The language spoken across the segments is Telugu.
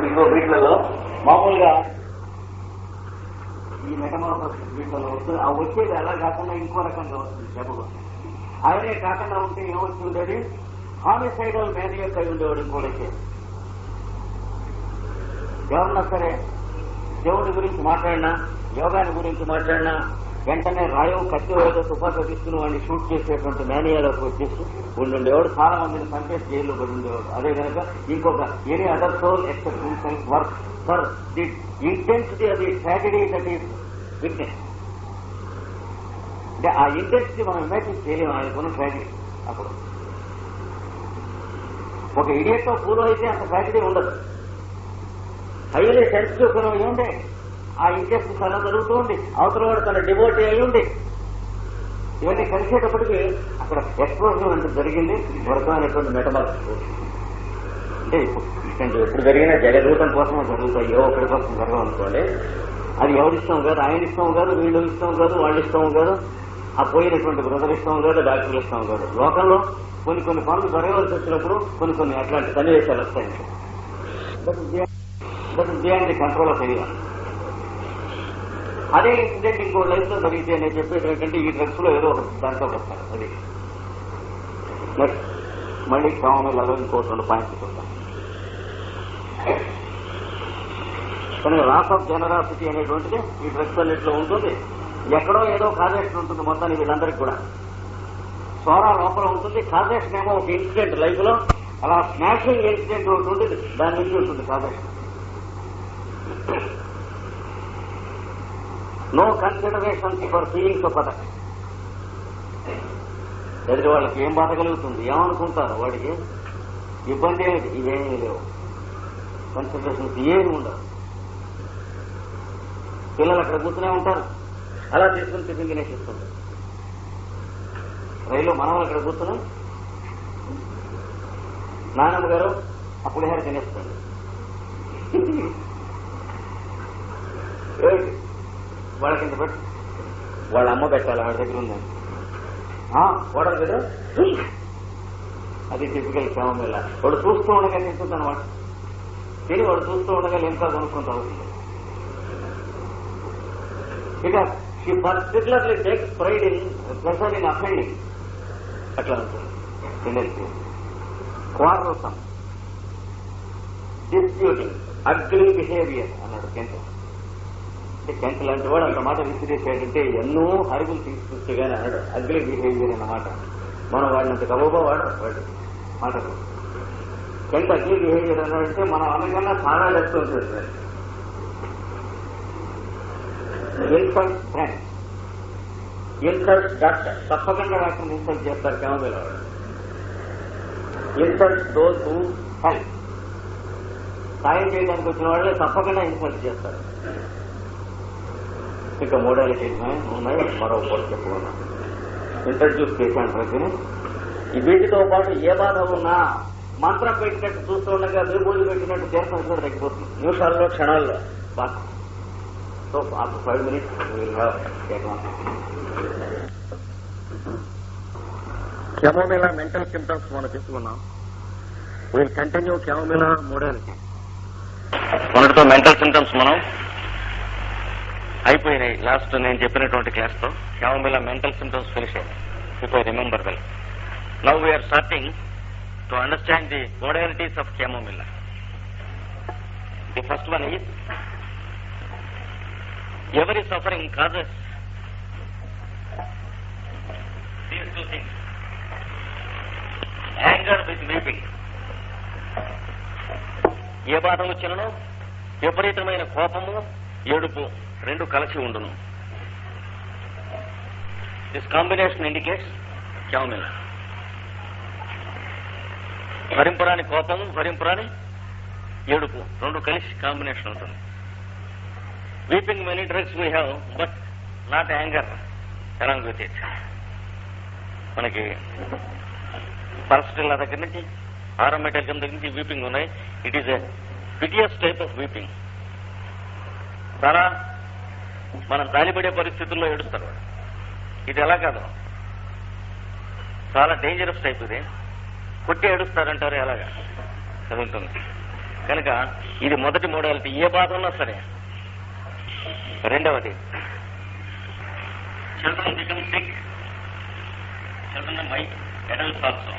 ఇంకో వీటిలలో మామూలుగా ఈ మెటమార్ఫోసిస్ వీటిలో వస్తుంది. ఆ వచ్చేది అలా కాకుండా ఇంకో రకంగా వస్తుంది జబ్బు. అవే కాకుండా ఉంటే ఏమొచ్చిండేది, హామిసైడల్ మేనియక్ అయి ఉండేవాడు ఇంకోటి. ఎవరన్నా సరే దేవుడి గురించి మాట్లాడినా, యోగాని గురించి మాట్లాడినా వెంటనే రాయో కత్తి ఏదో తుపాకీ తీసుకుని వాడిని షూట్ చేసేటువంటి మేనియాలోకి వచ్చేసి ఉండుండేవాడు. చాలా మందిని సంకేత్ జైల్లో పడి ఉండేవాడు. అదే కనుక ఇంకొక any other soul except himself work for the intensity of the tragedy that is witness. అంటే ఆ ఇంటెన్సిటీ మనం ఇమాజిన్ చేయలేము ఆయనకున్న ట్రాజడీ. అప్పుడు ఒక ఇడియట్ తో పూర్వం అయితే అంత ట్రాజడీ ఉండదు. హైలీ సెన్సిటివ్ ఫిల్మ్ అయి ఉండే, ఆ ఇంటెన్సిటీ చాలా జరుగుతూ ఉంది, అవతల వాడు తన డివోటీ అయి ఉంది. ఇవన్నీ కలిసేటప్పటికి అక్కడ ఎక్స్ప్లోజన్ అంటే జరిగింది. వర్గమైనటువంటి మెటమార్ఫోసిస్. అంటే ఇప్పుడు ఎప్పుడు జరిగినా జగదూతం కోసం జరుగుతాయి, ఏ ఒక్కడి కోసం జరగవనుకోండి. అది ఎవరిష్టం కాదు, ఆయన ఇష్టం కాదు, వీళ్ళు ఇష్టం కాదు, వాళ్ళ ఇష్టం కాదు, ఆ పోయినటువంటి బ్రదర్ ఇష్టం కాదు, డాక్టర్లు ఇష్టం కాదు. లోకంలో కొన్ని పనులు జరగవలసి వచ్చినప్పుడు కొన్ని అట్లాంటి సన్నివేశాలు వస్తాయి. Beyond the control of area. అదే ఇన్సిడెంట్ ఇంకో లైఫ్ లో జరిగితే నేను చెప్పేది ఏంటంటే ఈ డ్రగ్స్ లో ఏదో ఒక దాంట్లో వస్తాను. అది నెక్స్ట్ మళ్ళీ కామన్లో ఇంకో 2 పాయింట్స్ చూస్తాం. కానీ లాస్ ఆఫ్ జనరాసిటీ అనేటువంటిది ఈ డ్రగ్స్ అన్నింటిలో ఉంటుంది. ఎక్కడో ఏదో కాజేషన్ ఉంటుంది మొత్తానికి వీళ్ళందరికీ కూడా. సోరా లోపల ఉంటుంది, కాజేషన్ ఏమో ఒక ఇన్సిడెంట్ లైఫ్ లో అలా స్మాషింగ్ ఇన్సిడెంట్ ఒకటి ఉంటుంది, దాని నుంచి ఉంటుంది causation. No consideration for feelings of other. ఎదుటి వాళ్ళకి ఏం బాధ కలుగుతుంది, ఏమనుకుంటారు, వాడికి ఇబ్బంది ఏమిటి, ఇవేమీ లేవు. కన్సిడరేషన్స్ ఏమి ఉండవు. పిల్లలు అక్కడ కూర్చునే ఉంటారు, అలా తీసుకుని టిఫిన్ తినేసిస్తుంటారు. రైలు మనవలు అక్కడ కూర్చుని నాన్నమ్మ గారు ఆ పులిహోర తినేస్తుంది. వాళ్ళ కింద పెట్టి వాళ్ళ అమ్మ పెట్టాలి, వాడి దగ్గర ఉందండి వాడరు కదా. అది టిపికల్ క్యామోమిలా. వాడు చూస్తూ ఉండగా తింటుంది అనమాట. తిని వాడు చూస్తూ ఉండగా ఇంకా కొనుక్కుంటూ అవుతుంది. ఇక she particularly takes pride in pressure in offending. అట్లా ఉంటుంది టెండెన్సీ. క్వార్రల్సమ్, డిస్ప్యూటింగ్, అగ్లీ బిహేవియర్ అన్నాడు కెంట్. అంటే కెంట్ లాంటి వాడు అంత మాట విసిరేసాడంటే ఎన్నో హరిబుల్ తీసుకొచ్చేగానే అన్నాడు అగ్లీ బిహేవియర్ అన్నమాట. మనం వాడినంత గబోబా వాడు మాటలు. కెంట్ అగ్లీ బిహేవియర్ అన్నాడంటే మనం అనకన్నా చాలా లెక్క ఉంటుంది. Insult friend, insult doctor. తప్పకుండా డాక్టర్ ఇన్సల్ట్ చేస్తారు క్యామోమిలా వాడు. Insult those who help. సాయం చేయడానికి వచ్చిన వాళ్ళే తప్పకుండా ఇన్సల్ట్ చేస్తారు. ఇంకా మోడాలిటీస్ ఉన్నాయి, మరో పోటీ చెప్పుకున్నాం. ఇంట్రడ్యూస్ చేశాను ప్రతిని. ఈ వీటితో పాటు ఏ బాధ ఉన్నా మంత్రం పెట్టినట్టు చూస్తూ ఉండగా విభూతి పెట్టినట్టు దేశం కూడా తగ్గిపోతుంది నిమిషాల్లో, క్షణాల్లో. బాగా so after 5 minutes will have taken. Chamomilla mental symptoms మనం తీసుకున్నాం. Will continue chamomilla modality. మొన్నటితో మెంటల్ సిమ్టమ్స్ మనం అయిపోయినాయి. లాస్ట్ నేను చెప్పినటువంటి క్లాస్ తో క్యామోమిలా మెంటల్ సిమ్టమ్స్ ఫినిష్ అయ్యాయి. If I remember well. Now we're starting to understand the modalities of chamomilla. The first one is every suffering causes these 2 things: anger with weeping. ఏ బాధ వచ్చినను విపరీతమైన కోపము, ఏడుపు రెండు కలిసి ఉండును. This combination indicates chamomilla. భరింపురాని కోపము, భరింపురాని ఏడుపు రెండు కలిసి కాంబినేషన్ ఉంటుంది. Weeping many drugs we have, but not anger along with it. మనకి పరస్టిల్ల దగ్గర నుంచి ఆరోమెటల్ దగ్గర నుంచి వీపింగ్ ఉన్నాయి. It is a piteous type of weeping. చాలా మనం దాలిపడే పరిస్థితుల్లో ఏడుస్తారు. ఇది ఎలా కాదు, చాలా డేంజరస్ టైప్. ఇది కొట్టి ఏడుస్తారంటారు, ఎలాగా చదువుతుంది. కనుక ఇది మొదటి మోడాలిటీ, ఏ బాధ ఉన్నా సరే. రెండవది, children become sick, children my adults also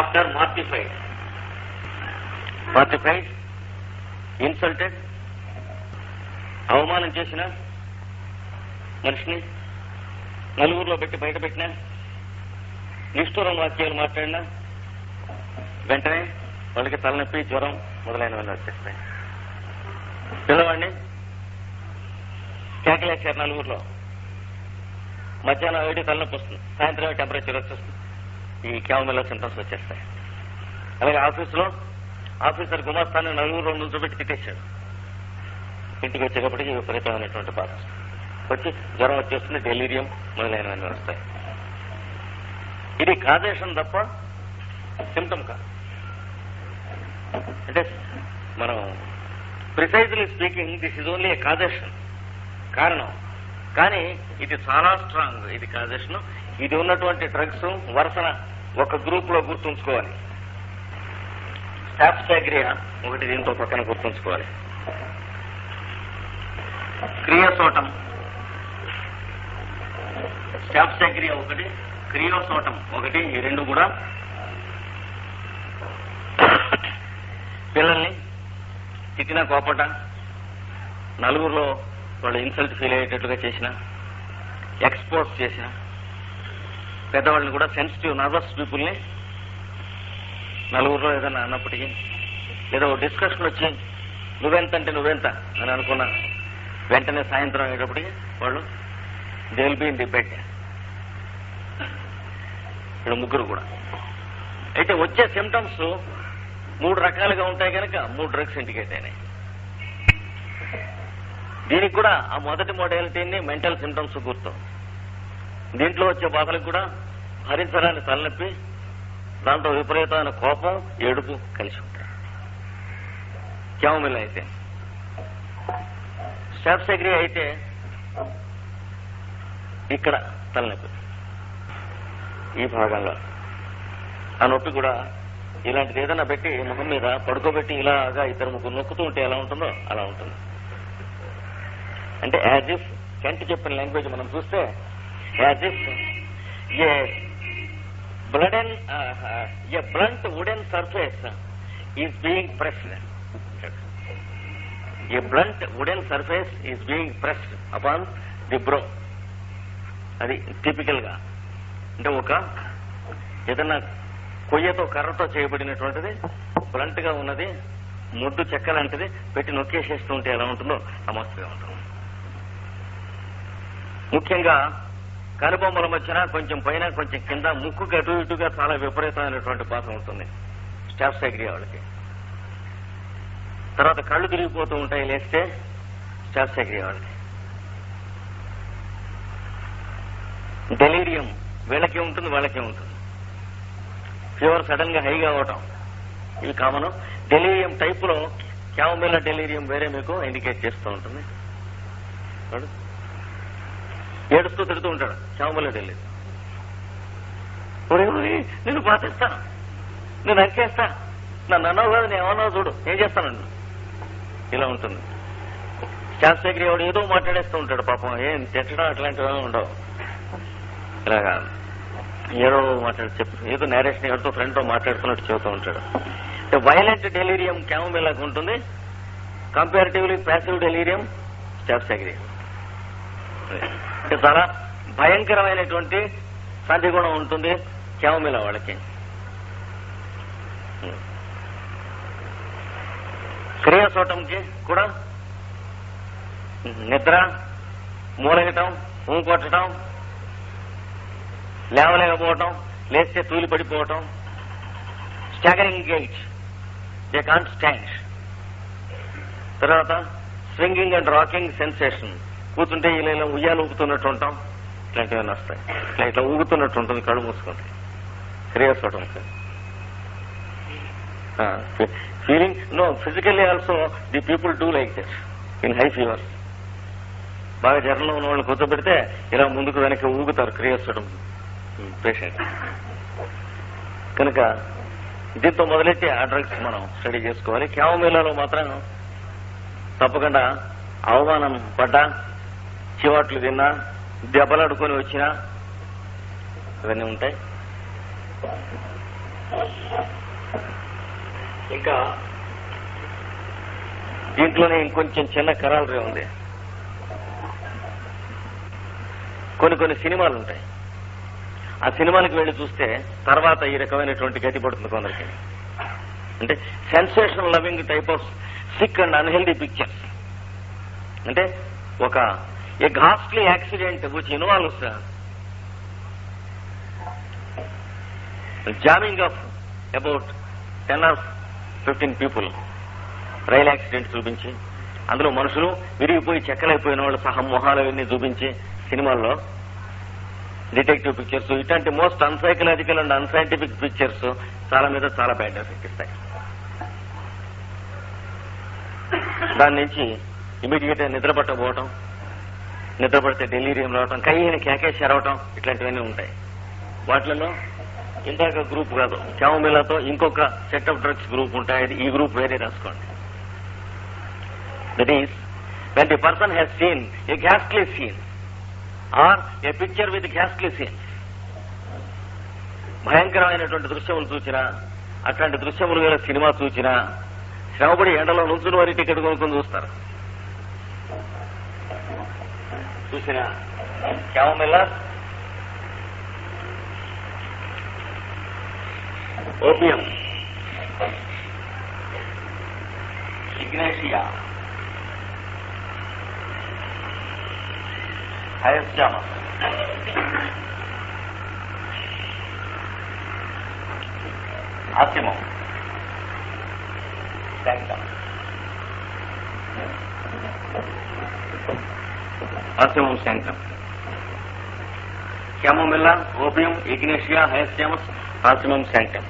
after mortified, insulted, అవమానం చేసిన మనిషిని నలుగురిలో పెట్టి బయట పెట్టినా, నిష్ఠూరం వాక్యాలు మాట్లాడినా వెంటనే వాళ్ళకి తలనొప్పి, జ్వరం మొదలైనవన్నీ వచ్చేస్తాయి. పిల్లవాడిని కేకలేసారు నలుగురిలో, మధ్యాహ్నం 1 తలనొప్పి వస్తుంది, సాయంత్రం టెంపరేచర్ వచ్చేస్తుంది, ఈ క్యామోమిలా సింటమ్స్ వచ్చేస్తాయి. అలాగే ఆఫీసర్ గుమాస్తాన్ని నలుగురిలో నుంచోబెట్టి తిట్టేశాడు, ఇంటికి వచ్చేటప్పటికి విపరీతమైనటువంటి బాధ వచ్చి జ్వరం వచ్చేస్తుంది, డెలీరియం మొదలైనవన్నీ వస్తాయి. ఇది కాజేషన్ తప్ప సిమ్టమ్ కాదు. అంటే మనం precisely speaking this is only A causation, కారణం. కానీ ఇది చాలా స్ట్రాంగ్, ఇది కాజేషన్. ఇది ఉన్నటువంటి డ్రగ్స్ వరుసన ఒక గ్రూప్ లో గుర్తుంచుకోవాలి. స్టాఫ్సాగ్రియా ఒకటి దీంతో పక్కన గుర్తుంచుకోవాలి. క్రియోసోటం, స్టాఫ్సాగ్రియా ఒకటి, క్రియోసోటం ఒకటి, ఈ రెండు కూడా పిల్లల్ని తిట్టినా, కోపట, నలుగురిలో వాళ్ళు ఇన్సల్ట్ ఫీల్ అయ్యేటట్లుగా చేసిన, ఎక్స్పోజ్ చేసిన, పెద్దవాళ్ళని కూడా సెన్సిటివ్ నర్వస్ పీపుల్ని నలుగురిలో ఏదైనా అన్నప్పటికీ, లేదా డిస్కషన్ వచ్చి నువ్వెంత అంటే నువ్వెంత అని అనుకున్నా వెంటనే సాయంత్రం అయ్యేటప్పటికి వాళ్ళు they will be in the bed. ఇక్కడ ముగ్గురు కూడా. అయితే వచ్చే సిమ్టమ్స్ 3 రకాలుగా ఉంటాయి కనుక 3 డ్రగ్స్ ఇండికేట్ అయినాయి. దీనికి కూడా ఆ మొదటి మోడాలిటీని మెంటల్ సిమ్టమ్స్ గుర్తు. దీంట్లో వచ్చే బాధలకు కూడా భరించడానికి తలనొప్పి, దాంతో విపరీతమైన కోపం, ఏడుపు కలిసి ఉంటాయి. క్యామోమిలా అయితే, స్టాఫ్సాగ్రియా అయితే ఇక్కడ తలనొప్పి, ఈ భాగంలో ఆ నొప్పి కూడా ఇలాంటిది ఏదైనా పెట్టి ముఖం మీద పడుకోబెట్టి ఇలాగా 2 ముగ్గురు నొక్కుతూ ఉంటే ఎలా ఉంటుందో అలా ఉంటుంది. అంటే యాజ్ ఇఫ్ కెంట్ చెప్పిన లాంగ్వేజ్ మనం చూస్తే, as if A blunt wooden surface is being pressed, A blunt wooden surface is being pressed upon the bro. అది టిపికల్ గా, అంటే ఒక ఏదన్నా కొయ్యతో కర్రతో చేయబడినటువంటిది బ్లంట్ గా ఉన్నది, ముద్దు చెక్క లాంటిది పెట్టి నొక్కేసేస్తూ ఉంటే ఎలా ఉంటుందో సమస్యగా ఉంటుంది. ముఖ్యంగా కనుబొమ్మల మధ్యన కొంచెం పైన కొంచెం కింద, ముక్కుకి అటు ఇటుగా చాలా విపరీతమైనటువంటి బాధ ఉంటుంది స్టాఫ్సాగ్రియా వాళ్ళకి. తర్వాత కళ్ళు తిరిగిపోతూ ఉంటాయి లేస్తే స్టాఫ్సాగ్రియా వాళ్ళకి. డెలీరియం వీళ్ళకే ఉంటుంది, వాళ్ళకే ఉంటుంది. ఫీవర్ సడన్ గా హైగా అవటం, ఇవి కామన్. డెలీరియం టైప్ లో క్యామోమిలా డెలీరియం వేరే మీకు ఇండికేట్ చేస్తూ ఉంటుంది. ఏడుస్తూ తిడుతూ ఉంటాడు క్యామోమిలా డెలీరియం. నేను పాటిస్తాను, నేను నరికేస్తా, నన్ను అన్నావు కాదు, నేను ఏమన్నావు చూడు, ఏం చేస్తానండి, ఇలా ఉంటుంది. స్టాఫ్సాగ్రియా వాడు ఏదో మాట్లాడేస్తూ ఉంటాడు పాపం, ఏం తిట్టడం అట్లాంటివి ఉండవు. ఇలాగా ఏదో ఏదో నేరేషన్ ఎవరితో ఫ్రెండ్తో మాట్లాడుతున్నట్టు చెబుతూ ఉంటాడు. వైలెంట్ డెలీరియం క్యామోమిలాకు ఉంటుంది, కంపారిటివ్లీ ప్యాసివ్ డెలీరియం స్టాఫ్సాగ్రియా. చాలా భయంకరమైనటువంటి సంధి గుణం ఉంటుంది క్యామోమిలా వాళ్ళకి. క్రియోసోటంకి కూడా నిద్ర, మూలగటం, ఊకొట్టడం, లేవలేకపోవటం, లేస్తే తూలి పడిపోవటం, staggering gait, they can't stand. తర్వాత స్వింగింగ్ అండ్ రాకింగ్ సెన్సేషన్, కూర్చుంటే ఇలా ఉయ్యాలు ఊగుతున్నట్టు ఉంటాం, ఇట్లాంటివన్నీ వస్తాయి. ఇట్లా ఊగుతున్నట్టు ఉంటుంది కళ్ళు మూసుకుంటే kreosotum. Feeling no physically also the people do like that in high fever. బాగా జ్వరంలో ఉన్న వాళ్ళు కూర్చోబెడితే ఇలా ముందుకు వెనక్కి ఊగుతారు క్రియోసోటం పేషెంట్. కనుక దీంతో మొదలెట్టి ఆ డ్రగ్స్ మనం స్టడీ చేసుకోవాలి. క్యామోమిల్లాలో మాత్రం తప్పకుండా అవమానం పడ్డా, చివాట్లు తిన్నా, దెబ్బలాడుకొని వచ్చినా ఇవన్నీ ఉంటాయి. ఇంకా దీంట్లోనే ఇంకొంచెం చిన్న కరాలరీ ఉంది. కొన్ని సినిమాలు ఉంటాయి. ఆ సినిమాలకు వెళ్లి చూస్తే తర్వాత ఈ రకమైనటువంటి గతి పడుతుంది కొందరికి. అంటే sensation loving type of sick and unhealthy pictures. అంటే ఒక a ghastly accident which involves jamming of about 10 or 15 people. రైలు యాక్సిడెంట్ చూపించి అందులో మనుషులు విరిగిపోయి చెక్కలైపోయిన వాళ్ళు సహా మొహాలు అవన్నీ చూపించి సినిమాల్లో డిటెక్టివ్ పిక్చర్స్, ఇట్లాంటి మోస్ట్ అన్సైకలాజికల్ అండ్ అన్సైంటిఫిక్ పిక్చర్స్ చాలా మీద చాలా బ్యాడ్ ఎఫెక్ట్ ఇస్తాయి. దాని నుంచి ఇమీడియట్ గా నిద్ర పట్టకపోవటం, నిద్ర పడితే డెలీరియం రావటం, కయ్యని కేకేసి అరవటం, ఇట్లాంటివన్నీ ఉంటాయి. వాటిలలో ఇందాక గ్రూప్ కాదు, క్యామోమిల్లాతో ఇంకొక సెట్ ఆఫ్ డ్రగ్స్ గ్రూప్ ఉంటాయి. ఈ గ్రూప్ వేరే రాసుకోండి. That is when the person has seen a ghastly scene or a picture with ghastly scenes, భయంకరమైనటువంటి దృశ్యములు చూసినా, అట్లాంటి దృశ్యములు గల సినిమా చూసినా శ్రమపడి ఎండలో నుంచుని వారి టికెట్ కొనుక్కొని చూస్తారు. చూసిన chamomilla, opium, ignatia, hyoscyamus, ocimum, sanctum. Ocimum sanctum, chamomilla, opium, ignatia, hyoscyamus, ocimum sanctum.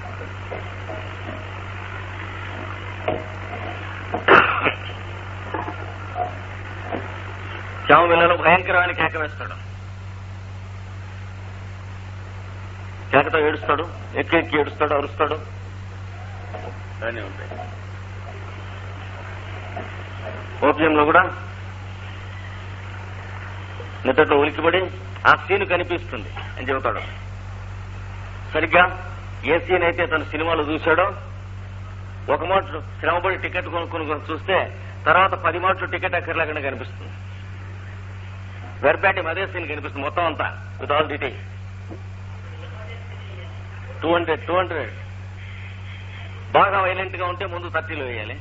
క్యామోమిల్లాలో భయంకరమైన కేక వేస్తాడు. కేకతో ఏడుస్తాడు, ఎక్కి ఏడుస్తాడు, అరుస్తాడు, అన్నీ ఉంటాయి. ఓపియంలో కూడా నిద్రతో ఉలికిపడి ఆ సీన్ కనిపిస్తుంది అని చెబుతాడు. సరిగ్గా ఏ సీన్ అయితే తన సినిమాలో చూశాడో ఒక మాటలు శ్రమపడి టికెట్ కొనుక్కొని చూస్తే తర్వాత 10 మాటలు టికెట్ అక్కర్లేకుండా కనిపిస్తుంది. వెర్బాటిం అదే సీన్ కనిపిస్తుంది మొత్తం అంతా విత్ ఆల్ డీటెయిల్స్. 200 బాగా వైలెంట్ గా ఉంటే ముందు 30లో వేయాలి,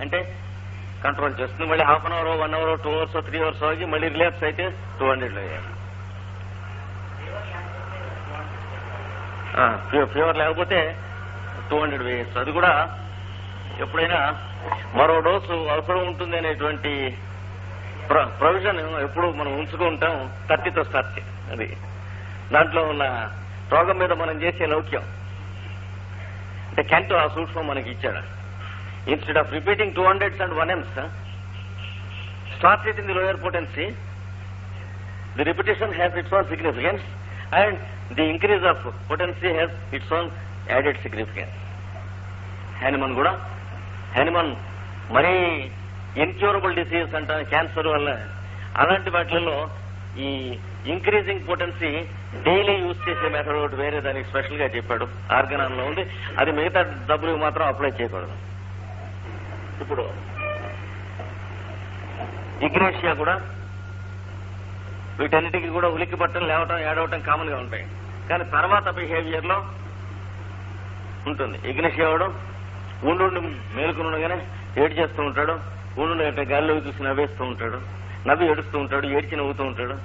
అంటే కంట్రోల్ చేస్తుంది. మళ్ళీ half an hour, 1 hour, 2 hours, 3 hours ఆగి మళ్ళీ రిలాక్స్ అయితే 200లో వేయాలి. ఫీవర్ లేకపోతే 200 వేయచ్చు. అది కూడా ఎప్పుడైనా మరో డోసు అవసరం ఉంటుంది అనేటువంటి ప్రొవిజన్ ఎప్పుడు మనం ఉంచుకుంటాం. 30తో స్టార్ట్. అది దాంట్లో ఉన్న రోగం మీద మనం చేసే లౌక్యం. అంటే కెంట్ ఆ సూక్ష్మం మనకి ఇచ్చాడు. Instead of repeating 200s and 1Ms, start it in the lower potency. The repetition has its own significance and the increase of potency has its own added significance. Hahnemann కూడా, హ్యానిమన్ మరీ ఇన్క్యూరబుల్ డిసీజ్ అంటే క్యాన్సర్ వల్ల అలాంటి వాటిల్లో ఈ ఇంక్రీజింగ్ పొటెన్సీ డైలీ యూజ్ చేసే మెథడ్ ఒకటి వేరే దానికి స్పెషల్ గా చెప్పాడు. ఆర్గనాన్ లో ఉంది. అది మిగతా డబ్బులకు మాత్రం అప్లై చేయకూడదు. ఇప్పుడు ఇగ్నేషియా కూడా వీటన్నిటికీ కూడా ఉలిక్కి పట్టడం, లేవటం, ఏడవటం కామన్ గా ఉంటాయి. కానీ తర్వాత బిహేవియర్ లో ఉంటుంది. ఇగ్నేషియా వాడు ఉండు మేలుకునుగానే ఏడు చేస్తూ ఉంటాడు. ఉండు అంటే గాలిలో చూసి నవ్వేస్తూ ఉంటాడు, నవ్వి ఏడుస్తూ ఉంటాడు, ఏడ్చి నవ్వుతూ ఉంటాడు.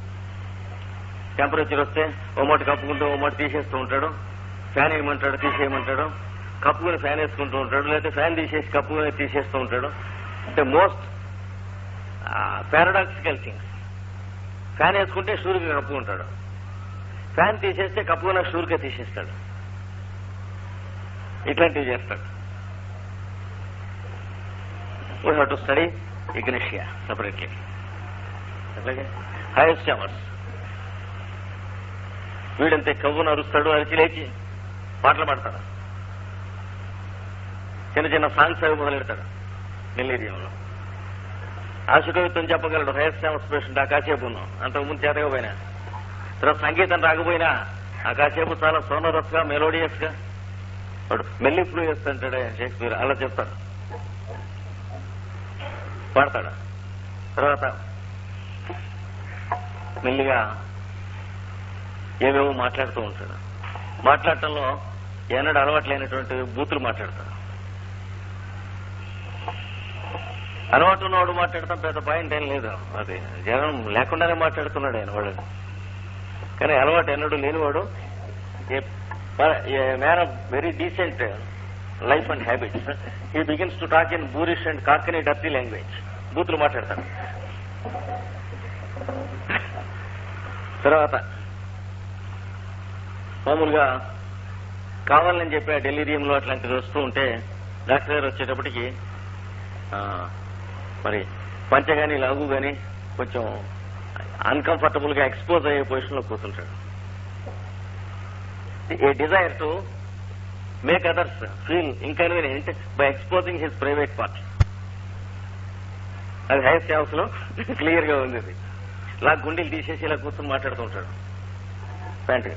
టెంపరేచర్ వస్తే ఓ మాట కప్పుకుంటూ ఓ మాట తీసేస్తూ ఉంటాడు. ఫ్యాన్ వేయమంటాడు, తీసేయమంటాడు. కప్పుకుని ఫ్యాన్ వేసుకుంటూ ఉంటాడు, లేకపోతే ఫ్యాన్ తీసేసి కప్పుకుని తీసేస్తూ ఉంటాడు. అంటే మోస్ట్ పారాడాక్సికల్ థింగ్స్. ఫ్యాన్ వేసుకుంటే షూర్గా కప్పుకుంటాడు, ఫ్యాన్ తీసేస్తే కప్పుకున్న షూర్గా తీసేస్తాడు. ఇట్లాంటివి చేస్తాడు. We have to study Ignatia separately. అట్లాగే హయస్యామస్ వీడంతే కవ్వును అరుస్తాడు, అరిచి లేచి పాటలు పాడతాడు. చిన్న చిన్న సాంగ్స్ అవి మొదలెడతాడు డెలీరియంలో. ఆశుకవిత్వం చెప్పగలడు హయర్ పేషెంట్ ఆ కాసేపు ఉన్నాం, అంతకుముందు చేతకపోయినా. తర్వాత సంగీతం రాకపోయినా ఆ కాసేపు చాలా సోనరస్ గా మెలోడియస్ గా వాడు మెల్లి ఫ్లూయస్ అంటాడే షేక్స్పియర్, అలా చెప్తాడు, పాడతాడు. తర్వాత మెల్లిగా ఏవేవో మాట్లాడుతూ ఉంటాడు. మాట్లాడటంలో ఏనాడు అలవాట్లేనటువంటి బూతులు మాట్లాడతాడు. అలవాటు ఉన్నవాడు మాట్లాడతాం పెద్ద పాయింట్ ఏం లేదు, అది జనం లేకుండానే మాట్లాడుతున్నాడు ఆయన వాడు. కానీ అలవాటు ఎన్నడూ లేనివాడు man of very decent life and habits, he begins to talk in boorish and cockney dirty language, బూతులు మాట్లాడతాడు. తర్వాత మామూలుగా కావాలని చెప్పి ఆ డెలీరియంలో అట్లాంటిది వస్తూ ఉంటే డాక్టర్ గారు వచ్చేటప్పటికి మరి పంచ గాని లాగు గాని కొంచెం అన్కంఫర్టబుల్ గా ఎక్స్పోజ్ అయ్యే పొజిషన్ లో కూర్చుంటాడు. A desire to make others feel inconvenient by exposing his private part. అది హైయెస్ట్ హౌస్ లో క్లియర్ గా ఉంది. ఇలా గుండెలు తీసేసి ఇలా కూర్చొని మాట్లాడుతూ ఉంటాడు ప్యాంట్.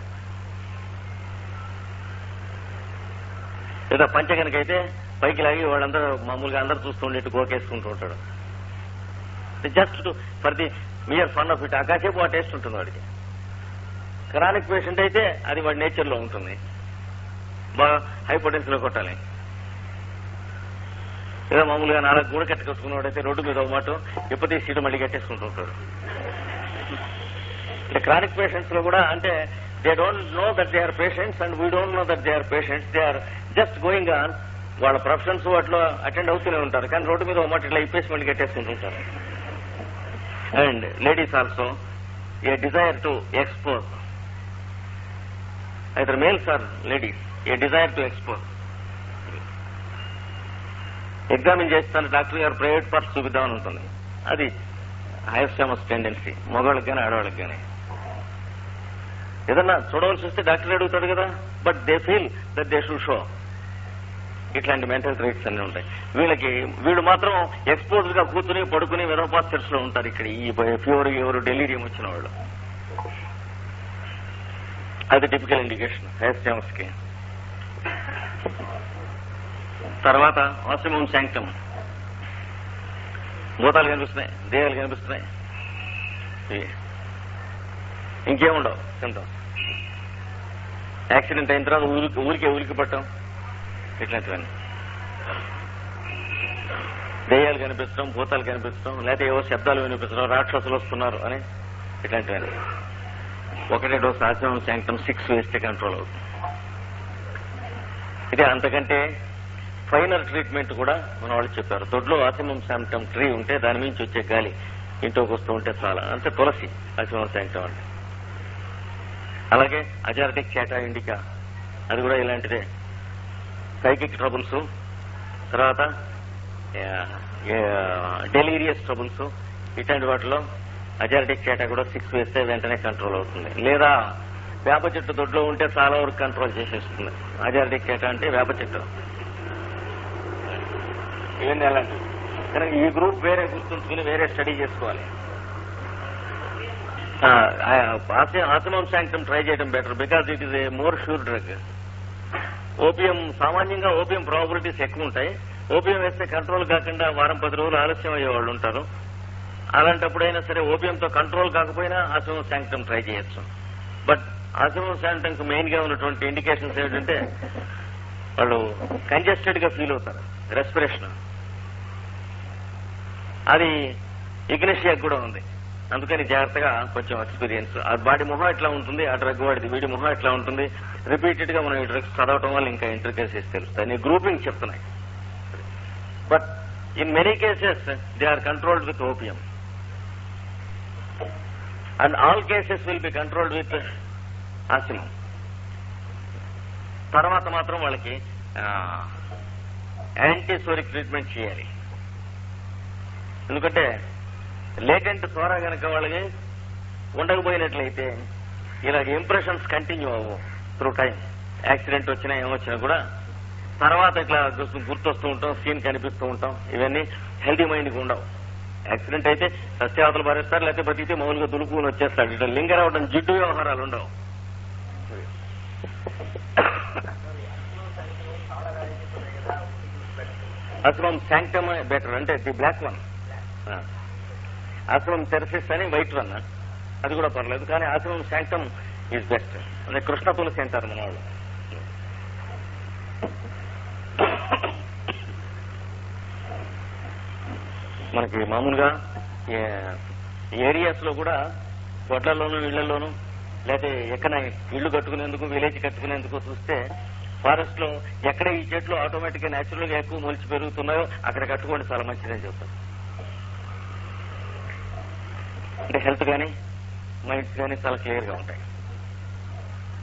లేదా పంచ కనుకైతే పైకి లాగి వాళ్ళందరూ మామూలుగా అందరూ చూస్తూ ఉండేట్టు గోకేసుకుంటూ ఉంటాడు. Just for the mere fun of it. ఆకాసేపు ఆ టేస్ట్ ఉంటుంది వాడికి. క్రానిక్ పేషెంట్ అయితే అది వాడి నేచర్ లో ఉంటుంది, బాగా హైపోటెన్స్ లో కొట్టాలి. ఏదో మామూలుగా 4 గూడ కట్టుకొచ్చుకున్నవాడైతే రోడ్డు మీద ఒక మాట ఎప్పటి సీటు మళ్ళీ కట్టేసుకుంటూ ఉంటాడు. అంటే క్రానిక్ పేషెంట్స్ లో కూడా అంటే they don't know that they are patients and we don't know that they are patients, they are just going on. వాళ్ళ ప్రొఫెషన్స్ వాటిలో అటెండ్ అవుతూనే ఉంటారు, కానీ రోడ్డు మీద ఒక మాట ఇట్లా ఇప్పేసి మళ్ళీ కట్టేసుకుంటుంటారు. And ladies also a desire to expose, either males or ladies, a desire to expose. Examine చేస్తాను డాక్టర్ గారు ప్రైవేట్ పార్ట్స్ చూపిద్దామని ఉంటుంది. అది హైస్టమస్ టెండెన్సీ, మగవాళ్ళకి కానీ ఆడవాళ్ళకి కానీ. ఏదన్నా చూడవలసి వస్తే డాక్టర్ అడుగుతాడు కదా, but they feel that they should show. ఇట్లాంటి మెంటల్ ట్రైట్స్ అన్నీ ఉంటాయి వీళ్ళకి. వీళ్ళు మాత్రం ఎక్స్పోజ్ గా కూర్చుని పడుకుని వెదోపాస్చర్స్ లో ఉంటారు. ఇక్కడ ఈ ఫీవర్ ఎవరు డెలీరియం వచ్చిన వాళ్ళు, అది టిపికల్ ఇండికేషన్ హైస్టమస్ కి. తర్వాత ఆసిమమ్ శాంక్టమ్, భూతాలు కనిపిస్తున్నాయి, దేహాలు కనిపిస్తున్నాయి, ఇంకేముండవు సింటమ్స్. యాక్సిడెంట్ అయిన తర్వాత ఊరికి పట్టడం, ఇట్లాంటివన్నీ. దెయ్యాలు కనిపించడం, భూతాలు కనిపించడం, లేకపోతే ఏవో శబ్దాలు వినిపించడం, రాక్షసులు వస్తున్నారు అని ఇట్లాంటివన్నీ. 1 డోస్ ఆసిమమ్ శాంక్టమ్ 6 వేస్తే కంట్రోల్ అవుతుంది. ఇదే అంతకంటే ఫైనల్ ట్రీట్మెంట్ కూడా మన వాళ్ళు చెప్పారు. దొడ్లో ఆసిమమ్ శాంక్టమ్ ట్రీ ఉంటే దాని నుంచి వచ్చే గాలి ఇంట్లోకి వస్తూ ఉంటే చాలా, అంటే తులసి ఆసిమమ్ శాంక్టమ్ అంటే. అలాగే అజార్టిక్ చాటా ఇండికా, అది కూడా ఇలాంటిదే. సైకిక్ ట్రబుల్స్, తర్వాత డెలీరియస్ ట్రబుల్స్, ఇట్లాంటి వాటిలో అజార్టిక్ చాటా కూడా 6 వేస్తే వెంటనే కంట్రోల్ అవుతుంది. లేదా వేప చెట్టు దొడ్లో ఉంటే చాలా వరకు కంట్రోల్ చేసేస్తుంది. అజార్టిక్ చాటా అంటే వేప చెట్టు. ఇవన్నీ అలాంటివి. కనుక ఈ గ్రూప్ వేరే గుర్తుంచుకుని వేరే స్టడీ చేసుకోవాలి. ఆసిమమ్ శాంక్టమ్ ట్రై చేయడం better, because it is A more sure drug. Opium సామాన్యంగా ఓపియం ప్రాబిలిటీస్ ఎక్కువ ఉంటాయి. ఓపియం వేస్తే కంట్రోల్ కాకుండా 1-10 రోజులు ఆలస్యం అయ్యే వాళ్ళు ఉంటారు. అలాంటప్పుడైనా సరే ఓపియంతో కంట్రోల్ కాకపోయినా ఆసిమమ్ శాంక్టమ్ ట్రై చేయొచ్చు. బట్ ఆసిమమ్ శాంక్టమ్ కు మెయిన్ గా ఉన్నటువంటి ఇండికేషన్స్ ఏంటంటే వాళ్ళు కంజెస్టెడ్ గా ఫీల్ అవుతారు, రెస్పిరేషన్. అది ఇగ్నిషియాకి కూడా ఉంది, అందుకని జాగ్రత్తగా కొంచెం ఎక్స్పీరియన్స్. ఆ బాడీ మొహం ఎట్లా ఉంటుంది, ఆ డ్రగ్ వాడిది వీడి మొహం ఎట్లా ఉంటుంది, రిపీటెడ్ గా మనం ఈ డ్రగ్స్ చదవటం వల్ల ఇంకా ఇంటర్కేసెస్ తెలుస్తాయి. నేను గ్రూపింగ్ చెప్తున్నాయి. But in many cases they are controlled with opium and all cases will be controlled with ocimum. తర్వాత మాత్రం వాళ్ళకి యాంటీసోరిక్ ట్రీట్మెంట్ చేయాలి. ఎందుకంటే లేటెంట్ సోరా కనుక వాళ్ళకి ఉండకపోయినట్లయితే ఇలాగ ఇంప్రెషన్స్ కంటిన్యూ అవ్వవు త్రూ టైం. యాక్సిడెంట్ వచ్చినా ఏమొచ్చినా కూడా తర్వాత ఇట్లా గుర్తొస్తూ ఉంటాం, సీన్ కనిపిస్తూ ఉంటాం. ఇవన్నీ హెల్తీ మైండ్కి ఉండవు. యాక్సిడెంట్ అయితే సత్యావతలు భరిస్తారు, లేకపోతే బతికితే మామూలుగా దులుపుకుని వచ్చేస్తాడు. ఇట్లా లింగ రావడం జిడ్డు వ్యవహారాలు ఉండవు. ఆశ్రమం శాంక్టమ్ బెటర్, అంటే ది బ్లాక్ వన్. ఆశ్రమం థెరసిస్ అని వైట్ వన్, అది కూడా పర్లేదు. కానీ ఆశ్రమం శాంక్టమ్ ఈజ్ బెస్ట్. అంటే కృష్ణ తులసి అంటారు మన వాళ్ళు. మనకి మామూలుగా ఏరియాస్ లో కూడా గొడ్లలోను ఇళ్లలోను లేకపోతే ఎక్కడ ఇళ్లు కట్టుకునేందుకు విలేజ్ కట్టుకునేందుకు చూస్తే ఫారెస్ట్ లో ఎక్కడ ఈ చెట్లు ఆటోమేటిక్ గా నేచురల్ గా ఎక్కువ మొలిచి పెరుగుతున్నాయో అక్కడ కట్టుకోండి, చాలా మంచిదని చెప్తారు. అంటే హెల్త్ కానీ మైండ్స్ కానీ చాలా క్లియర్ గా ఉంటాయి.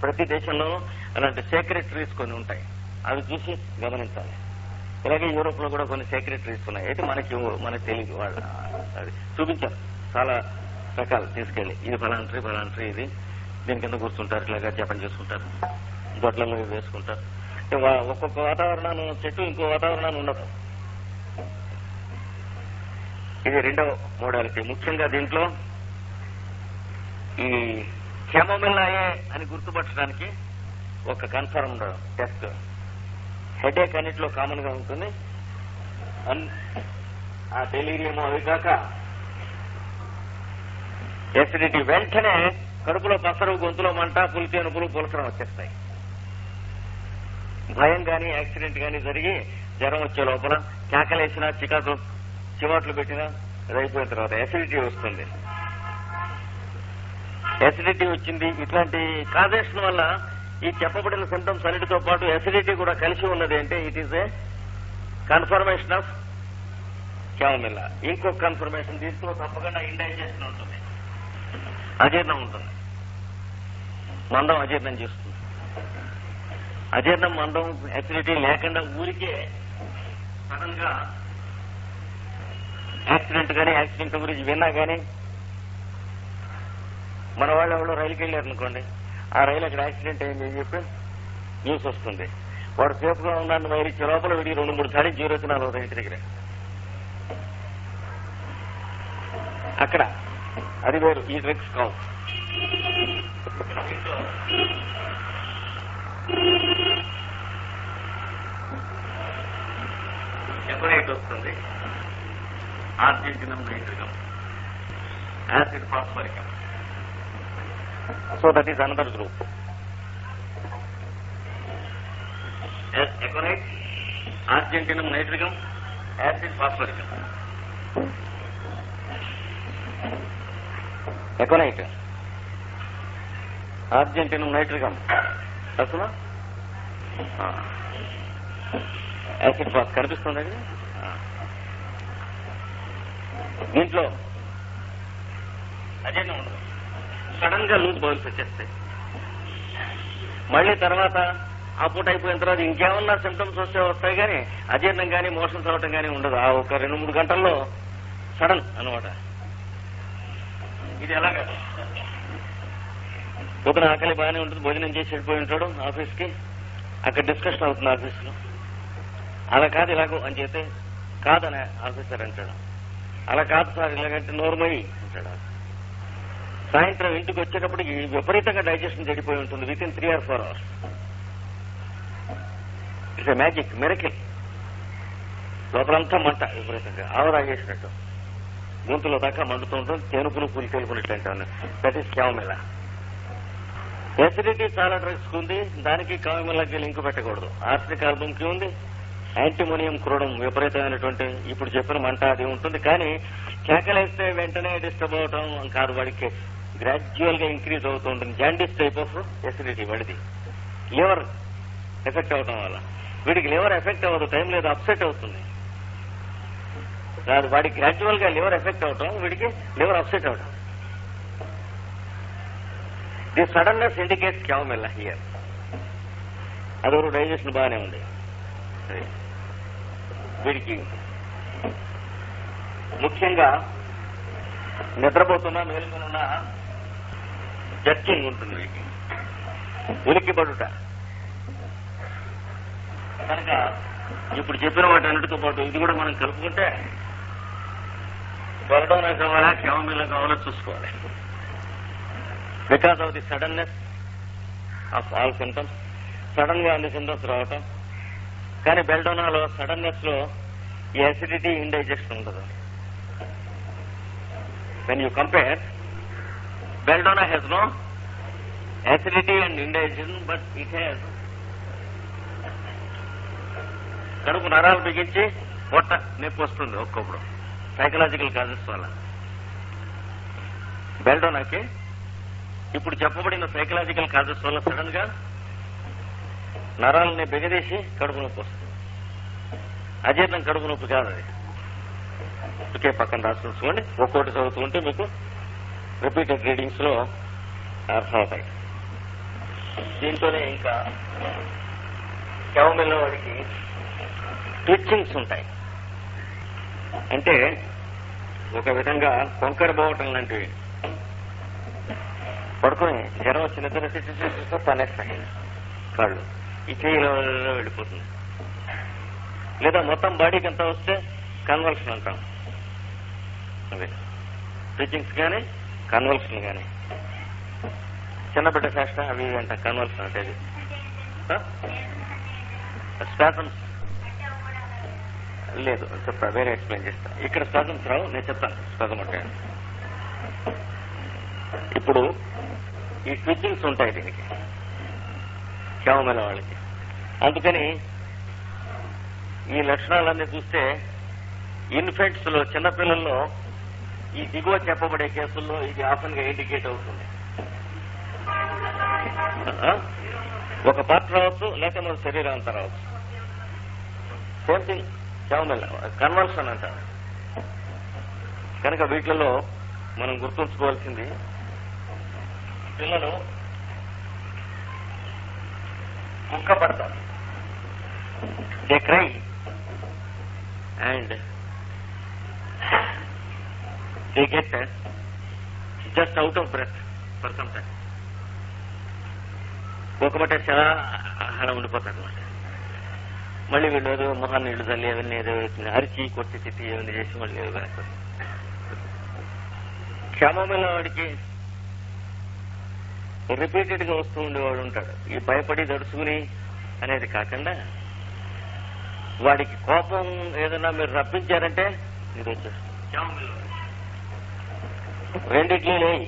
ప్రతి దేశంలో అలాంటి సేక్రెట్ ట్రీస్ కొన్ని ఉంటాయి, అవి చూసి గమనించాలి. ఇలాగే యూరోప్ లో కూడా కొన్ని సేక్రెట్ ట్రీస్ ఉన్నాయి. అయితే మనకి తెలియదు, వాళ్ళు అది చూపించారు చాలా రకాలు తీసుకెళ్లి. ఇది ఫలానా ట్రీ ఇది, దీని కింద కూర్చుంటారు, ఇలాగా జపం చేసుకుంటారు, గొడ్లలో వేసుకుంటారు. ఒక్కొక్క వాతావరణాన్ని చెట్టు ఇంకో వాతావరణాన్ని ఉండదు. ఇది రెండవ మోడాలిటీ. ముఖ్యంగా దీంట్లో ఈ కెమోమిల్లాయే అని గుర్తుపట్టడానికి ఒక కన్ఫర్మ్డ్ టెస్ట్. హెడేక్ అన్నిట్లో కామన్ గా ఉంటుంది. ఆ డెలీరియం అవి కాక ఎసిడిటీ, వెంటనే కడుపులో పసరు, గొంతులో మంట, పులితేనుపులు, పులసరం వచ్చేస్తాయి. భయం కానీ యాక్సిడెంట్ కానీ జరిగి జ్వరం వచ్చే లోపల కేకలేసినా, చివాట్లు పెట్టినా అది అయిపోయిన తర్వాత ఎసిడిటీ వస్తుంది. ఎసిడిటీ వచ్చింది. ఇట్లాంటి కాజేషన్ వల్ల ఈ చెప్పబడిన సింటమ్స్ అన్నిటితో పాటు ఎసిడిటీ కూడా కలిసి ఉన్నది. అంటే it is a confirmation of chamomilla. ఇంకొక కన్ఫర్మేషన్ దీంట్లో తప్పకుండా ఇండైజెషన్ ఉంటుంది, అజీర్ణం ఉంటుంది. మందం అజీర్ణం చేస్తుంది. అజీర్ణం, మందం, ఎసిడిటీ లేకుండా ఊరికే సడన్ గా యాక్సిడెంట్ కానీ యాక్సిడెంట్ గురించి విన్నా కానీ, మన వాళ్ళు ఎవరో రైలుకి వెళ్ళారనుకోండి, ఆ రైలు అక్కడ యాక్సిడెంట్ అయింది అని చెప్పి న్యూస్ వస్తుంది. వాడు సేఫ్గా ఉన్నాను వైరిచ్చే లోపల వీడి 2-3 సార్లు జీరోచనాలు అవుతాయి ఇంటి దగ్గర. అక్కడ అది వేరు, ఈ డ్రగ్స్ కావు. ఎపరైట్ వస్తుంది, argentum, nitricum, acid phosphoricum. So that is another group. Econite, argentinum, nitricum, acid phosphoricum. Econite, argentinum, nitricum. Asuna? Acid phosphorus కనిపిస్తుంది. దీంట్లో అజీర్ణం ఉండదు. సడన్ గా లూజ్ బౌల్స్ వచ్చేస్తాయి. మళ్ళీ తర్వాత ఆ పూట అయిపోయిన తర్వాత ఇంకేమన్నా సిమ్టమ్స్ వస్తాయి కానీ అజీర్ణం కానీ మోషన్స్ అవటం కానీ ఉండదు. ఆ ఒక 2-3 గంటల్లో సడన్ అనమాట. ఇది ఎలాగా పొద్దున ఆకలి బాగానే ఉంటుంది, భోజనం చేసి వెళ్ళిపోయి ఉంటాడు ఆఫీస్కి, అక్కడ డిస్కషన్ అవుతుంది ఆఫీస్లో. అలా కాదు ఇలాగో అని చెప్తే కాదని ఆఫీసర్ అంటాడు. అలా కాదు సార్ ఇలాగంటే నోర్మయ్యి అంటాడు. సాయంత్రం ఇంటికి వచ్చేటప్పటికి విపరీతంగా డైజెషన్ చెడిపోయి ఉంటుంది within 3 or 4 hours. It's a magic, miracle. లోపలంతా మంట విపరీతంగా ఆవరాగేసినట్టు, గొంతులో దాకా మండుతూ ఉంటుంది, తేనుపులు పులి తెలుపులు ఇట్లాంటి. That is chamomilla. ఎసిడిటీ చాలా డ్రగ్స్ ఉంది, దానికి క్యామమిల్లాకి లింక్ పెట్టకూడదు. ఆర్సెనిక్ ఆల్బమ్కి ఉంది, యాంటిమోనియం క్రోడం విపరీతమైనటువంటి ఇప్పుడు చెప్పిన మంట అది ఉంటుంది. కానీ కేకలేస్తే వెంటనే డిస్టర్బ్ అవటం కాదు, వాడికి గ్రాడ్యువల్ గా ఇంక్రీజ్ అవుతూ ఉంటుంది. జాండీస్ టైప్ ఆఫ్ ఎసిడిటీ వాడిది. లివర్ ఎఫెక్ట్ అవటం వల్ల వీడికి లివర్ ఎఫెక్ట్ అవ్వదు, టైం లేదు, అప్సెట్ అవుతుంది. కాదు, వాడికి గ్రాడ్యువల్ గా లివర్ ఎఫెక్ట్ అవటం, వీడికి లివర్ అప్సెట్ అవటం. The suddenness indicates chamomilla here. అదొక డైజెషన్ బాగానే ఉంది. వీడికి ముఖ్యంగా నిద్రపోతున్నా మేలుకున్నా జర్కింగ్ ఉంటుంది, వీడికి ఉలిక్కి పడుట. కనుక ఇప్పుడు చెప్పిన వాటి అన్నిటితో పాటు ఇది కూడా మనం కలుపుకుంటే బెల్డోనా కావాలా క్యామమిల్ కావాలో చూసుకోవాలి. Because of the suddenness of all symptoms, sudden గా అన్ని సింటమ్స్ రావటం. కానీ బెల్డోనాలో సడన్నెస్ లో ఈ అసిడిటీ, ఇండైజెషన్ ఉండదు. When you compare, belladonna has no acidity and indigestion, but it has కడుపు నరాలు బిగించి పొట్ట నొప్పి వస్తుంది ఒక్కొక్కడు సైకలాజికల్ కాజెస్ వల్ల. బెల్డోనాకి ఇప్పుడు చెప్పబడిన సైకలాజికల్ కాజెస్ వల్ల సడన్ గా నరాలని బిగదీసి కడుపు నొప్పి వస్తుంది. అజీర్ణం కడుపు నొప్పి కాదు అది. ఒకే పక్కన రాసుకోండి, ఒక్కోటి చదువుతుంటే మీకు రిపీటెడ్ రీడింగ్స్ లో అర్థమవుతాయి. దీంతోనే ఇంకా క్యామమిల్ వాడికి ట్విచ్చింగ్స్ ఉంటాయి. అంటే ఒక విధంగా కొంకర పోవటం లాంటివి. పడుకొని జ్వరం వచ్చి నిద్ర పనేస్తాయి కాళ్ళు, ఈ చెయ్యిలో వెళ్ళిపోతుంది. లేదా మొత్తం బాడీకి ఎంత వస్తే కన్వల్షన్ అంటాం. అదే ట్విచ్చింగ్స్ కానీ కన్వల్షన్ కానీ, చిన్నబిడ్డ శాస్త్ర అవి అంట కన్వల్షన్ అంటే అది స్పాజమ్స్ లేదు చెప్తా, వేరే ఎక్స్ప్లెయిన్ చేస్తా. ఇక్కడ స్పాజమ్స్ రావు, నేను చెప్తాను స్పాజం అంటే. ఇప్పుడు ఈ ట్విచ్చింగ్స్ ఉంటాయి దీనికి క్యామమిల్ వాళ్ళకి. అందుకని ఈ లక్షణాలన్నీ చూస్తే ఇన్ఫెంట్స్ లో, చిన్నపిల్లల్లో ఈ దిగువ చెప్పబడే కేసుల్లో ఇది ఆఫన్ గా ఇండికేట్ అవుతుంది. ఒక పార్ట్ రావచ్చు, లేక మన శరీరం అంతా రావచ్చు. సేమ్ థింగ్ క్యామమిల్ కన్వల్షన్ అంటారు. కనుక వీటిలలో మనం గుర్తుంచుకోవాల్సింది, పిల్లలు దుఃఖపడతారు, they cry and they get just out of breath for some time. ఒకబట్టే చాలా ఆహారం ఉండిపోతారు అనమాట. మళ్ళీ వీళ్ళు ఏదో మొహాన్ని నీళ్లు తల్లి అవన్నీ ఏదో అరిచి కొట్టి తిట్టి ఏమైనా చేసి మళ్ళీ ఏదో వెనక్కి. క్యామమిల్ వాడికి రిపీటెడ్ గా వస్తూ ఉండేవాడు ఉంటాడు. ఈ భయపడి దడుచుకుని అనేది కాకుండా, వాడికి కోపం ఏదైనా మీరు రప్పించారంటే ఇది వచ్చేస్తుంది. క్యామమిల్ రెండిట్లు లేయి,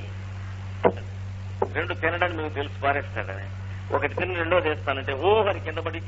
రెండు తినడానికి మీకు తెలుసు పారేస్తాడని. ఒకటి తిని రెండోది వేస్తానంటే ఓ అని కింద పడి